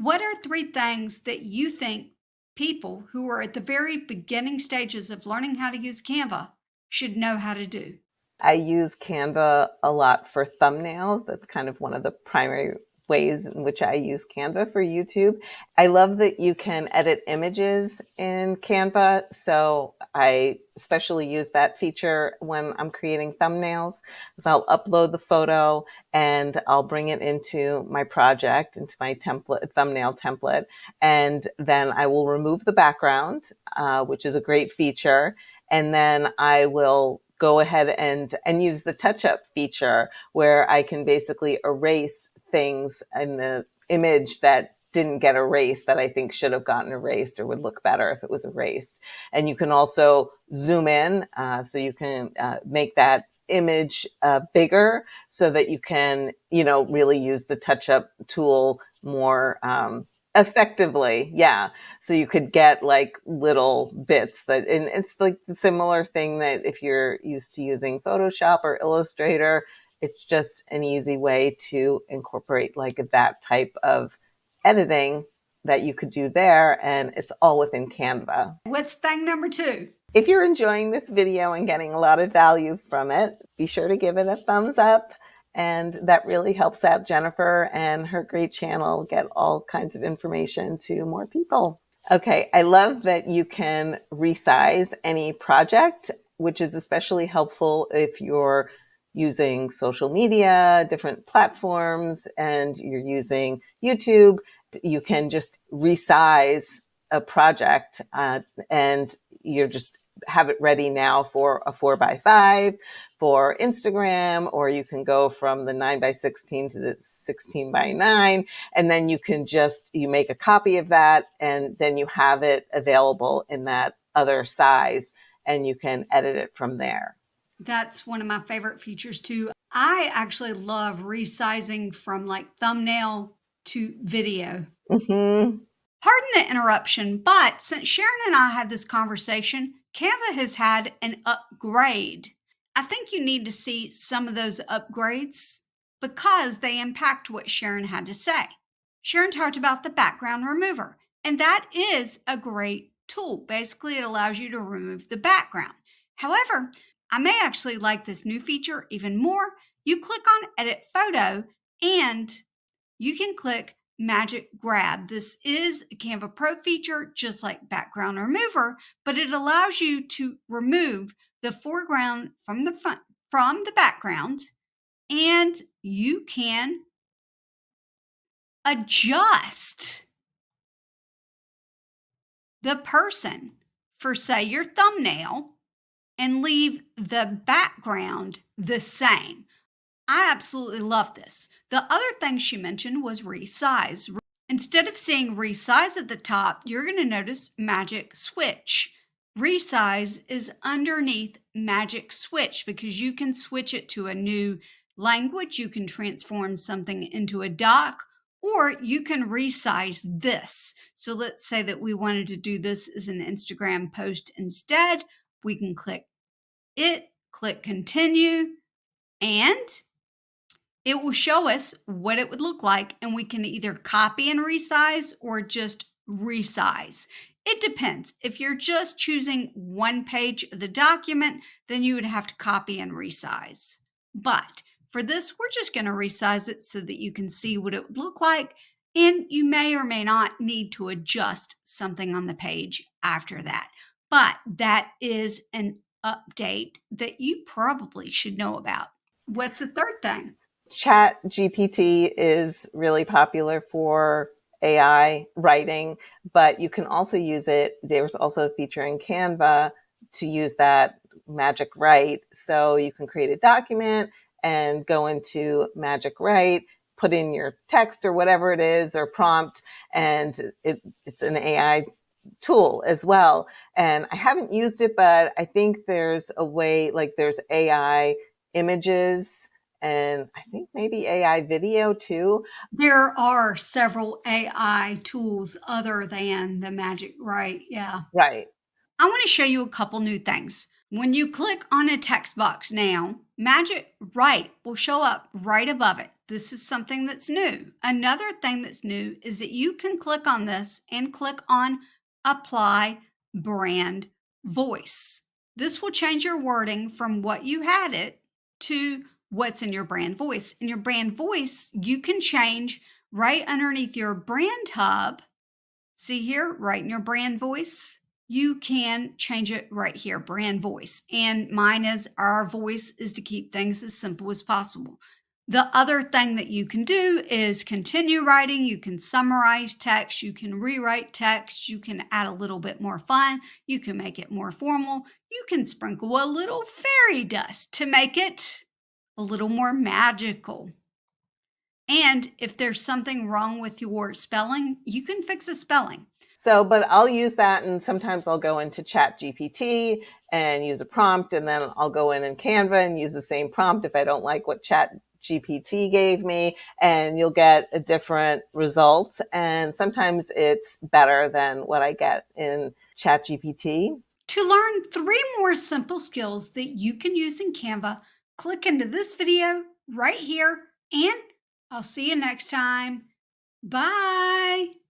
What are three things that you think people who are at the very beginning stages of learning how to use Canva should know how to do? I use Canva a lot for thumbnails. That's kind of one of the primary ways in which I use Canva for YouTube. I love that you can edit images in Canva. So I especially use that feature when I'm creating thumbnails. So I'll upload the photo and I'll bring it into my project, into my template, thumbnail template. And then I will remove the background, which is a great feature. And then I will go ahead and use the touch-up feature where I can basically erase things in the image that didn't get erased that I think should have gotten erased or would look better if it was erased. And you can also zoom in, so you can make that image bigger so that you can, really use the touch-up tool more effectively. Yeah. So you could get like little bits and it's like the similar thing that if you're used to using Photoshop or Illustrator, it's just an easy way to incorporate like that type of editing that you could do there. And it's all within Canva. What's thing number two? If you're enjoying this video and getting a lot of value from it, be sure to give it a thumbs up. And that really helps out Jennifer and her great channel get all kinds of information to more people. Okay, I love that you can resize any project, which is especially helpful if you're using social media, different platforms, and you're using YouTube. You can just resize a project and you're just have it ready now for a 4x5 for Instagram, or you can go from the 9x16 to the 16x9. And then you can you make a copy of that and then you have it available in that other size and you can edit it from there. That's one of my favorite features too. I actually love resizing from like thumbnail to video. Mm-hmm. Pardon the interruption, but since Sharon and I had this conversation, Canva has had an upgrade. I think you need to see some of those upgrades because they impact what Sharon had to say. Sharon talked about the background remover, and that is a great tool. Basically, it allows you to remove the background. However, I may actually like this new feature even more. You click on Edit Photo, and you can click Magic Grab. This is a Canva Pro feature, just like background remover, but it allows you to remove the foreground from the background, and you can adjust the person for, say, your thumbnail and leave the background the same. I absolutely love this. The other thing she mentioned was resize. Instead of seeing resize at the top, you're going to notice magic switch. Resize is underneath magic switch because you can switch it to a new language. You can transform something into a doc, or you can resize this. So let's say that we wanted to do this as an Instagram post instead. We can click it, click continue, and it will show us what it would look like, and we can either copy and resize or just resize. It depends. If you're just choosing one page of the document, then you would have to copy and resize. But for this, we're just going to resize it so that you can see what it would look like, and you may or may not need to adjust something on the page after that. But that is an update that you probably should know about. What's the third thing? ChatGPT is really popular for AI writing, but you can also use it. There's also a feature in Canva to use that Magic Write. So you can create a document and go into Magic Write, put in your text or whatever it is or prompt, and it's an AI tool as well. And I haven't used it, but I think there's a way, like there's AI images and I think maybe AI video too. There are several AI tools other than the Magic Write. Yeah. Right. I want to show you a couple new things. When you click on a text box now, Magic Write will show up right above it. This is something that's new. Another thing that's new is that you can click on this and click on Apply Brand Voice. This will change your wording from what you had it to what's in your brand voice. In your brand voice, you can change right underneath your brand hub. See here, right in your brand voice, you can change it right here, brand voice. And mine is our voice is to keep things as simple as possible. The other thing that you can do is continue writing. You can summarize text. You can rewrite text. You can add a little bit more fun. You can make it more formal. You can sprinkle a little fairy dust to make it a little more magical. And if there's something wrong with your spelling, you can fix the spelling. So, but I'll use that, and sometimes I'll go into ChatGPT and use a prompt, and then I'll go in Canva and use the same prompt if I don't like what ChatGPT gave me, and you'll get a different result. And sometimes it's better than what I get in ChatGPT. To learn 3 more simple skills that you can use in Canva, click into this video right here, and I'll see you next time. Bye.